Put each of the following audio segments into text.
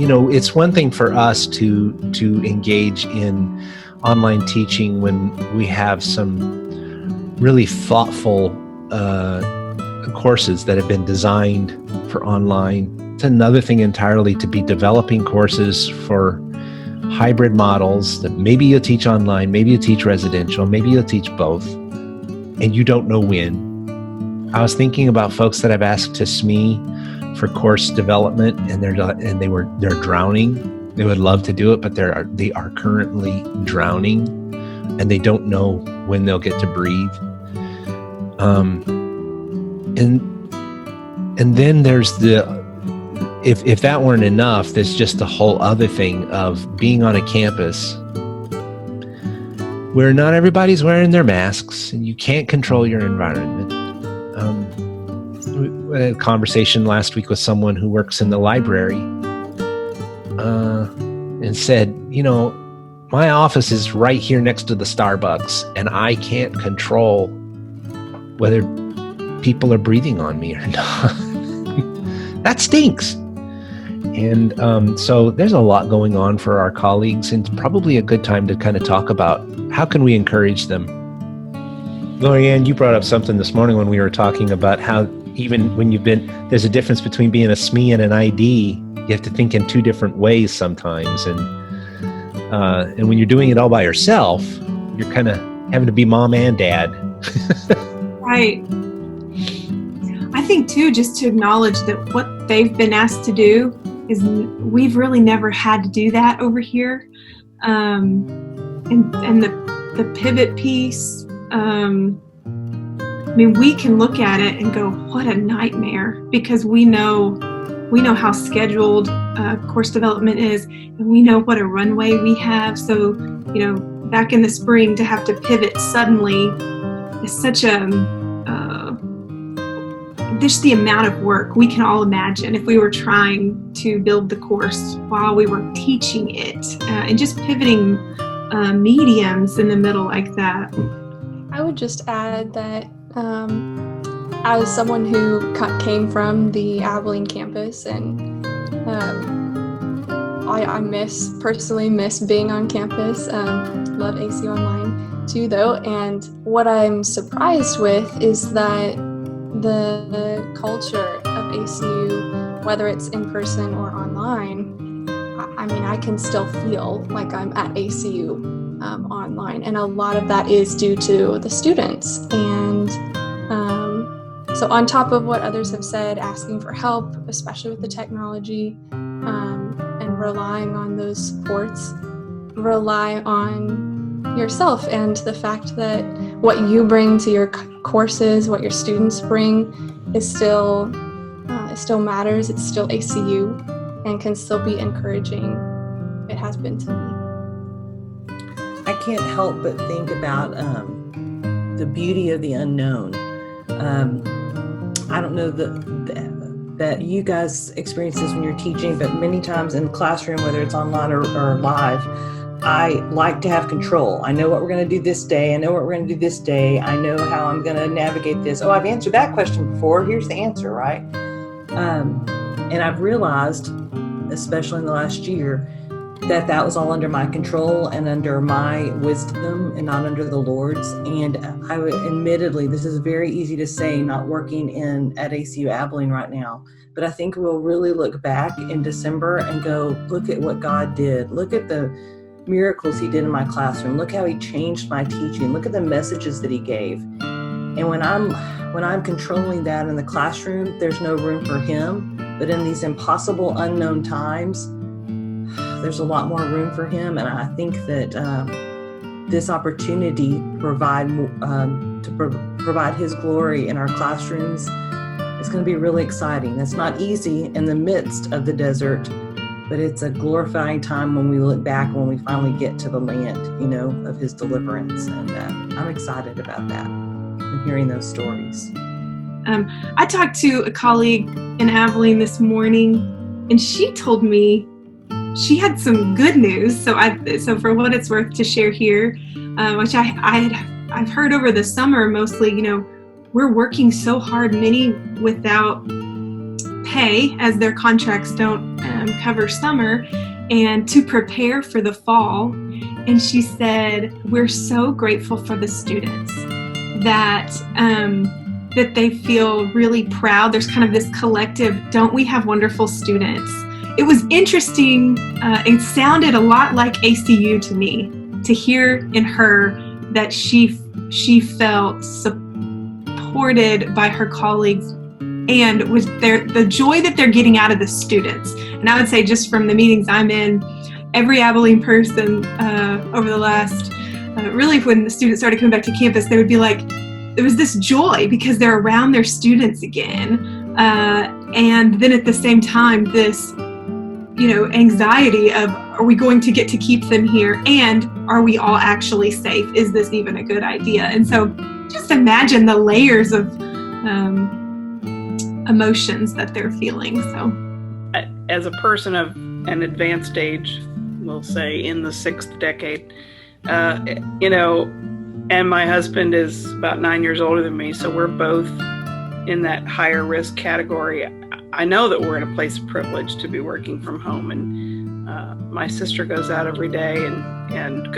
it's one thing for us to engage in online teaching when we have some really thoughtful courses that have been designed for online. It's another thing entirely to be developing courses for hybrid models that maybe you'll teach online, maybe you teach residential, maybe you'll teach both, and you don't know when. I was thinking about folks that I've asked to SME for course development, and they're drowning. They would love to do it, but they are currently drowning, and they don't know when they'll get to breathe. And then there's if that weren't enough, there's just the whole other thing of being on a campus where not everybody's wearing their masks and you can't control your environment. We had a conversation last week with someone who works in the library and said, my office is right here next to the Starbucks and I can't control whether people are breathing on me or not. That stinks. And so there's a lot going on for our colleagues, and it's probably a good time to kind of talk about how can we encourage them. Lorianne, you brought up something this morning when we were talking about how even when there's a difference between being a SME and an ID. You have to think in two different ways sometimes. And when you're doing it all by yourself, you're kind of having to be mom and dad. Right. I think too, just to acknowledge that what they've been asked to do is we've really never had to do that over here. And the pivot piece, we can look at it and go, what a nightmare, because we know how scheduled course development is, and we know what a runway we have. So, back in the spring to have to pivot suddenly is such just the amount of work we can all imagine if we were trying to build the course while we were teaching it, and just pivoting mediums in the middle like that. I would just add that as someone who came from the Abilene campus, and I personally miss being on campus, love AC Online too though, and what I'm surprised with is that the culture of ACU, whether it's in person or online, I can still feel like I'm at ACU online, and a lot of that is due to the students. And so on top of what others have said, asking for help, especially with the technology, and relying on those supports, rely on yourself and the fact that what you bring to your courses, what your students bring, is still matters. It's still ACU and can still be encouraging. It has been to me. I can't help but think about the beauty of the unknown. I don't know that you guys experience this when you're teaching, but many times in the classroom, whether it's online or live, I like to have control. I know what we're going to do this day. I know what we're going to do this day. I know how I'm going to navigate this. Oh, I've answered that question before. Here's the answer, right? And I've realized, especially in the last year, that was all under my control and under my wisdom and not under the Lord's. And I would, admittedly, this is very easy to say, not working at ACU Abilene right now, but I think we'll really look back in December and go, look at what God did. Look at the miracles he did in my classroom. Look how he changed my teaching. Look at the messages that he gave. And when I'm controlling that in the classroom, there's no room for him. But in these impossible, unknown times, there's a lot more room for him. And I think that this opportunity to provide his glory in our classrooms is going to be really exciting. It's not easy in the midst of the desert, but it's a glorifying time when we look back, when we finally get to the land, of his deliverance. And I'm excited about that and hearing those stories. I talked to a colleague in Abilene this morning, and she told me she had some good news. So for what it's worth to share here, which I've heard over the summer mostly, we're working so hard, many without pay, as their contracts don't cover summer, and to prepare for the fall. And she said, we're so grateful for the students that that they feel really proud. There's kind of this collective, don't we have wonderful students? It was interesting. It sounded a lot like ACU to me, to hear in her that she felt supported by her colleagues, and was the joy that they're getting out of the students. And I would say, just from the meetings I'm in, every Abilene person over the last, really when the students started coming back to campus, they would be like, there was this joy because they're around their students again. And then at the same time, this, anxiety of, are we going to get to keep them here? And are we all actually safe? Is this even a good idea? And so just imagine the layers of emotions that they're feeling. So, as a person of an advanced age, we'll say in the 6th decade, and my husband is about 9 years older than me, so we're both in that higher risk category. I know that we're in a place of privilege to be working from home, and my sister goes out every day and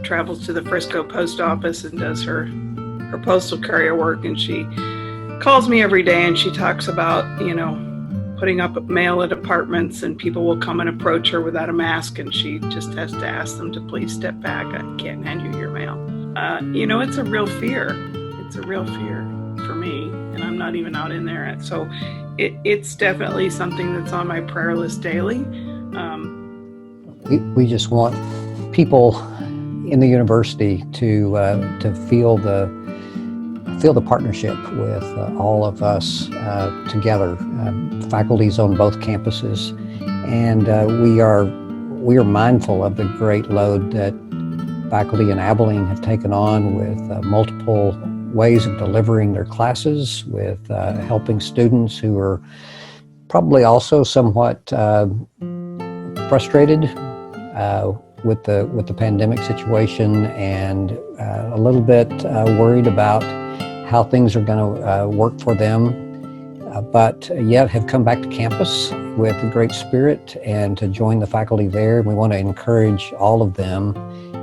travels to the Frisco post office and does her postal courier work, and she calls me every day and she talks about, putting up mail at apartments, and people will come and approach her without a mask, and she just has to ask them to please step back. I can't hand you your mail. It's a real fear. It's a real fear for me, and I'm not even out in there. So it's definitely something that's on my prayer list daily. We just want people in the university to feel the partnership with all of us together, faculties on both campuses, and we are mindful of the great load that faculty in Abilene have taken on with multiple ways of delivering their classes, with helping students who are probably also somewhat frustrated with the pandemic situation, and a little bit worried about how things are going to work for them, but yet have come back to campus with a great spirit and to join the faculty there. We want to encourage all of them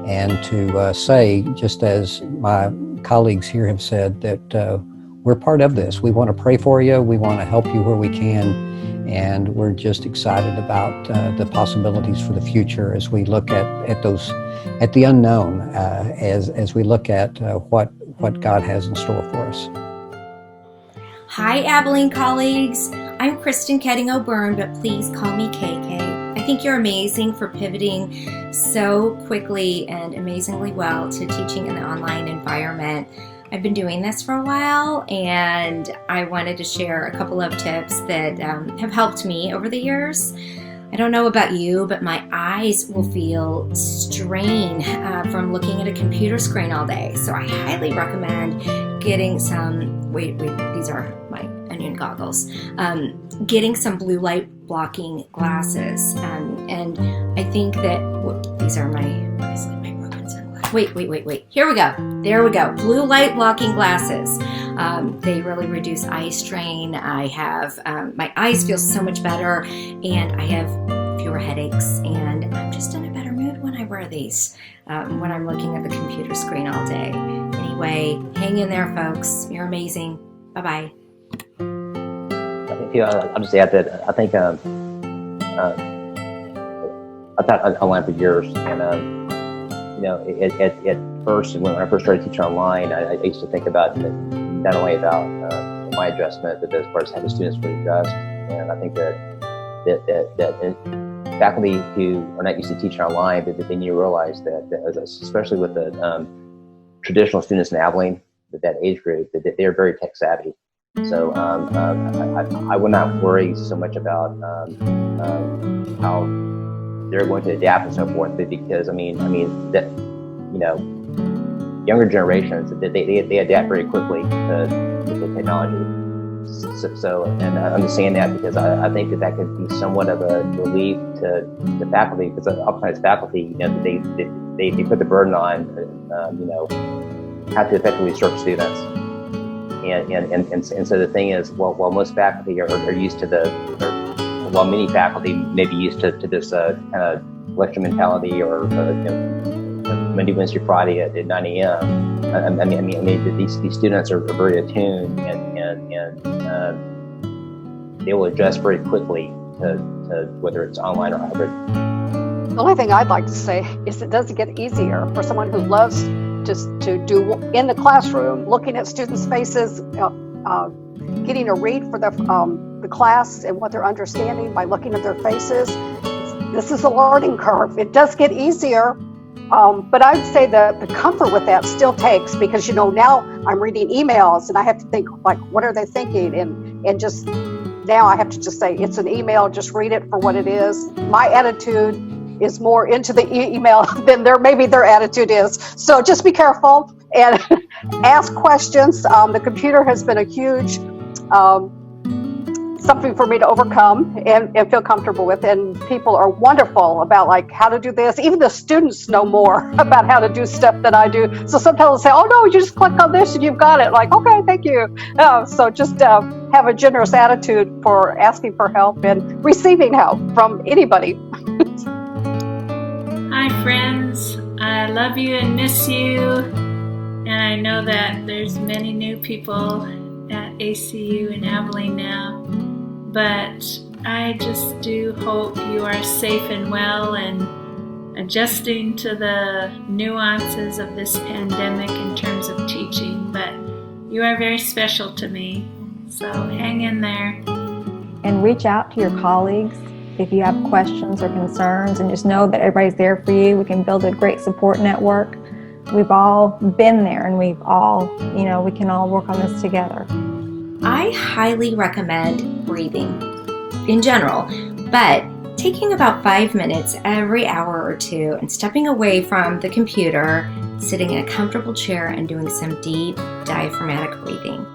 and to say, just as my colleagues here have said, that we're part of this. We want to pray for you. We want to help you where we can. And we're just excited about the possibilities for the future as we look at the unknown, as we look at what God has in store for us. Hi, Abilene colleagues. I'm Kristen Ketting O'Byrne, but please call me KK. I think you're amazing for pivoting so quickly and amazingly well to teaching in the online environment. I've been doing this for a while, and I wanted to share a couple of tips that have helped me over the years. I don't know about you, but my eyes will feel strain from looking at a computer screen all day. So I highly recommend getting some, these are my onion goggles, getting some blue light blocking glasses. And I think that, these are my broken sunglasses. Wait. Here we go. There we go. Blue light blocking glasses. They really reduce eye strain. I have, my eyes feel so much better, and I have fewer headaches, and I'm just in a better mood when I wear these, when I'm looking at the computer screen all day. Anyway, hang in there, folks. You're amazing. Bye-bye. I'll just add that I think I thought online for years, and at first, when I first started teaching online, I used to think about not only about my adjustment, but as far as how the students would adjust. And I think that faculty who are not used to teaching online, but then you realize that especially with the traditional students in Abilene, that age group, that they are very tech savvy. So I would not worry so much about how they're going to adapt and so forth, because I mean that younger generations, they adapt very quickly to the technology. So and I understand that, because I think that could be somewhat of a relief to the faculty, because oftentimes faculty, they put the burden on how to effectively serve students. And so the thing is, while most faculty are used to while many faculty may be used to this kind of lecture mentality or Monday, Wednesday, Friday at 9 a.m. I mean, these students are very attuned and they will adjust very quickly to whether it's online or hybrid. The only thing I'd like to say is it doesn't get easier for someone who loves to do in the classroom, looking at students' faces, getting a read for the class and what they're understanding by looking at their faces. This is a learning curve. It does get easier, but I'd say that the comfort with that still takes, because now I'm reading emails and I have to think, like, what are they thinking? And just now I have to just say, it's an email, just read it for what it is. My attitude is more into the email than maybe their attitude is. So just be careful and ask questions. The computer has been a huge something for me to overcome and feel comfortable with. And people are wonderful about like how to do this. Even the students know more about how to do stuff than I do. So sometimes they'll say, oh no, you just click on this and you've got it. Like, okay, thank you. So just have a generous attitude for asking for help and receiving help from anybody. Hi friends, I love you and miss you, and I know that there's many new people at ACU in Abilene now, but I just do hope you are safe and well and adjusting to the nuances of this pandemic in terms of teaching, but you are very special to me, so hang in there. And reach out to your colleagues if you have questions or concerns, and just know that everybody's there for you. We can build a great support network. We've all been there, and we've all, we can all work on this together. I highly recommend breathing in general, but taking about 5 minutes every hour or two and stepping away from the computer, sitting in a comfortable chair and doing some deep diaphragmatic breathing.